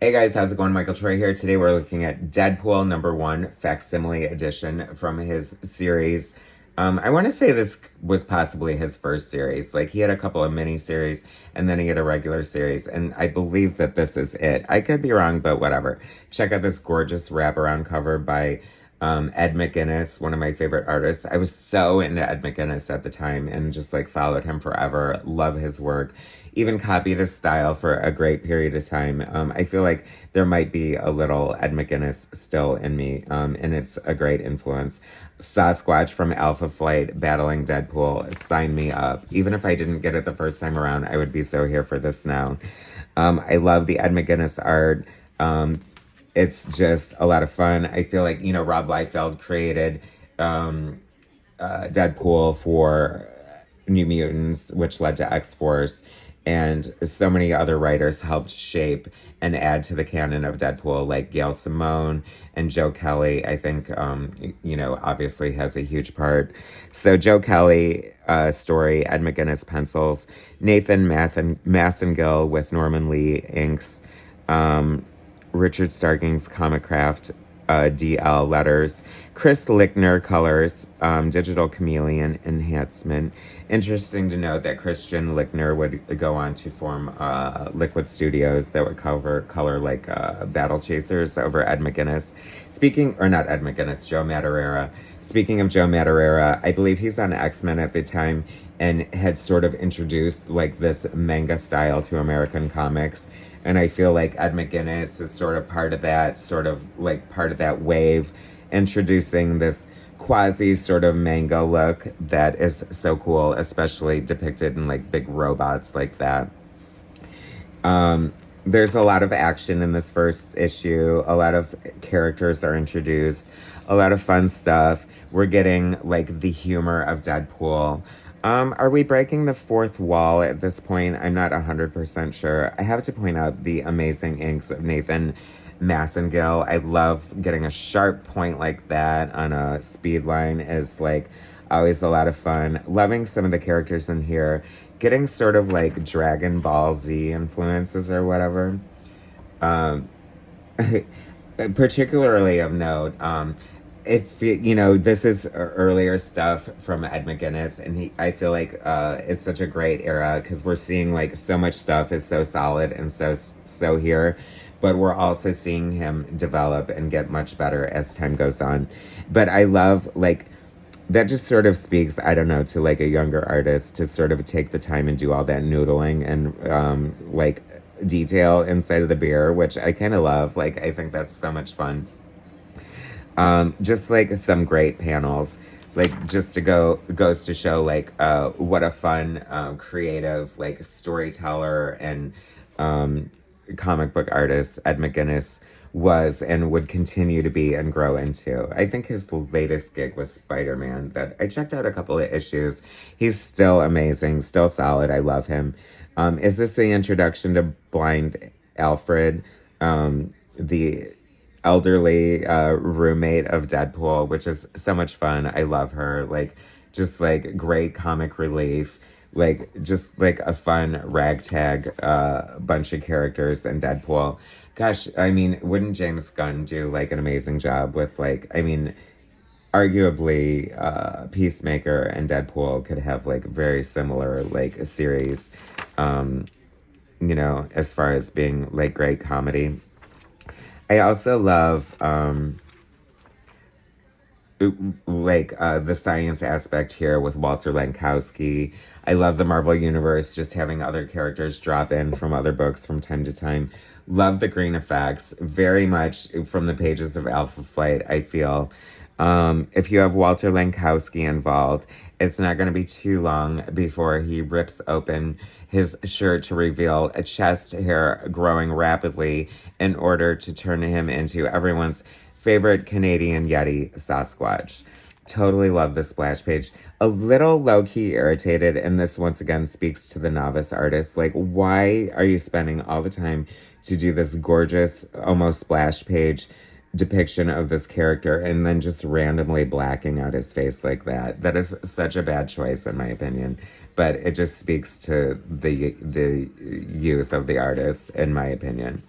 Hey guys, how's it going? Michael Troy here. Today we're looking at Deadpool #1 Facsimile edition from his series. I want to say this was possibly his first series. Like, he had a couple of mini-series, and then he had a regular series, and I believe that this is it. I could be wrong, but whatever. Check out this gorgeous wraparound cover by Ed McGuiness, one of my favorite artists. I was so into Ed McGuiness at the time and just like followed him forever. Love his work. Even copied his style for a great period of time. I feel like there might be a little Ed McGuiness still in me, and it's a great influence. Sasquatch from Alpha Flight battling Deadpool, sign me up. Even if I didn't get it the first time around, I would be so here for this now. I love the Ed McGuiness art. It's just a lot of fun. I feel like, Rob Liefeld created Deadpool for New Mutants, which led to X-Force. And so many other writers helped shape and add to the canon of Deadpool, like Gail Simone and Joe Kelly, I think, obviously has a huge part. So Joe Kelly story, Ed McGuiness pencils, Nathan Massengill with Norman Lee inks, Richard Starking's Comic Craft DL letters, Chris Lickner colors, Digital Chameleon enhancement. Interesting to note that Christian Lickner would go on to form Liquid Studios that would color like Battle Chasers over Ed McGuiness. Not Ed McGuiness, Joe Madureira. Speaking of Joe Madureira, I believe he's on X-Men at the time and had sort of introduced like this manga style to American comics. And I feel like Ed McGuiness is sort of part of that wave, introducing this quasi sort of manga look that is so cool, especially depicted in like big robots like that. There's a lot of action in this first issue. A lot of characters are introduced. A lot of fun stuff. We're getting like the humor of Deadpool. Are we breaking the fourth wall at this point? I'm not 100% sure. I have to point out the amazing inks of Nathan Massengill. I love getting a sharp point like that on a speed line is like always a lot of fun. Loving some of the characters in here. Getting sort of like Dragon Ball Z influences or whatever. Particularly of note, this is earlier stuff from Ed McGuiness, and I feel like it's such a great era because we're seeing like so much stuff is so solid and so here, but we're also seeing him develop and get much better as time goes on. But I love like that just sort of speaks, I don't know, to like a younger artist to sort of take the time and do all that noodling and like detail inside of the beer, which I kind of love. Like, I think that's so much fun. Just like some great panels, like just goes to show like what a fun creative like storyteller and comic book artist Ed McGuiness was and would continue to be and grow into. I think his latest gig was Spider-Man that I checked out a couple of issues. He's still amazing, still solid. I love him. Is this the introduction to Blind Alfred, the elderly roommate of Deadpool, which is so much fun. I love her. Like, just like great comic relief. Like, just like a fun ragtag bunch of characters in Deadpool. Gosh, I mean, wouldn't James Gunn do like an amazing job with like, I mean, arguably Peacemaker and Deadpool could have like very similar like a series, as far as being like great comedy. I also love the science aspect here with Walter Lankowski. I love the Marvel Universe, just having other characters drop in from other books from time to time. Love the green effects, very much from the pages of Alpha Flight, I feel. If you have Walter Lankowski involved, it's not going to be too long before he rips open his shirt to reveal a chest hair growing rapidly in order to turn him into everyone's favorite Canadian Yeti, Sasquatch. Totally love the splash page. A little low-key irritated, and this once again speaks to the novice artist. Like, why are you spending all the time to do this gorgeous, almost splash page depiction of this character and then just randomly blacking out his face like that? That is such a bad choice, in my opinion. But it just speaks to the youth of the artist, in my opinion.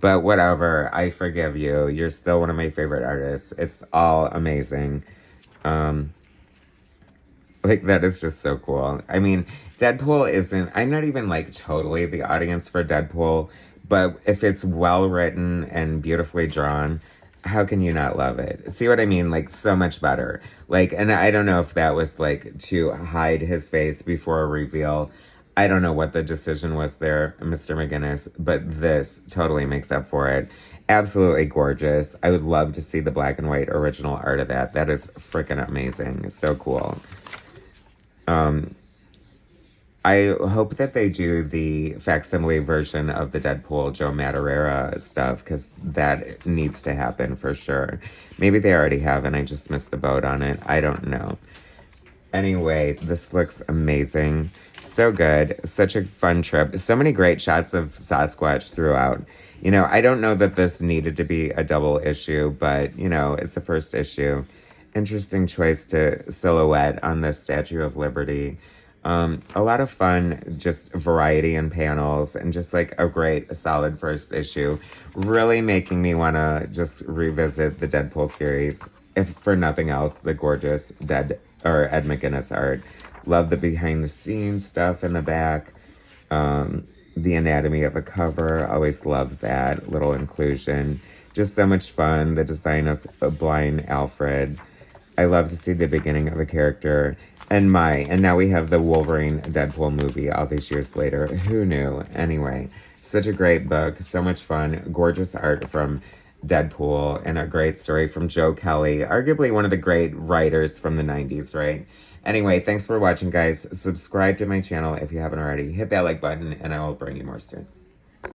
But whatever, I forgive you. You're still one of my favorite artists. It's all amazing. Like, that is just so cool. I mean, Deadpool isn't, I'm not even like totally the audience for Deadpool, but if it's well written and beautifully drawn, how can you not love it? See what I mean? Like, so much better. Like, and I don't know if that was like to hide his face before a reveal. I don't know what the decision was there, Mr. McGuiness, but this totally makes up for it. Absolutely gorgeous. I would love to see the black and white original art of that. That is freaking amazing. So cool. I hope that they do the facsimile version of the Deadpool Joe Madureira stuff, because that needs to happen for sure. Maybe they already have and I just missed the boat on it. I don't know. Anyway, this looks amazing. So good. Such a fun trip. So many great shots of Sasquatch throughout. You know, I don't know that this needed to be a double issue, but, you know, it's a first issue. Interesting choice to silhouette on the Statue of Liberty. A lot of fun, just variety in panels, and just like a great, solid first issue. Really making me want to just revisit the Deadpool series. If for nothing else, the gorgeous Ed McGuiness art. Love the behind the scenes stuff in the back. The anatomy of a cover. Always love that little inclusion. Just so much fun. The design of Blind Alfred. I love to see the beginning of a character. And now we have the Wolverine Deadpool movie all these years later. Who knew? Anyway, such a great book. So much fun. Gorgeous art from Deadpool, and a great story from Joe Kelly. Arguably one of the great writers from the 90s, right? Anyway, thanks for watching, guys. Subscribe to my channel if you haven't already. Hit that like button, and I will bring you more soon.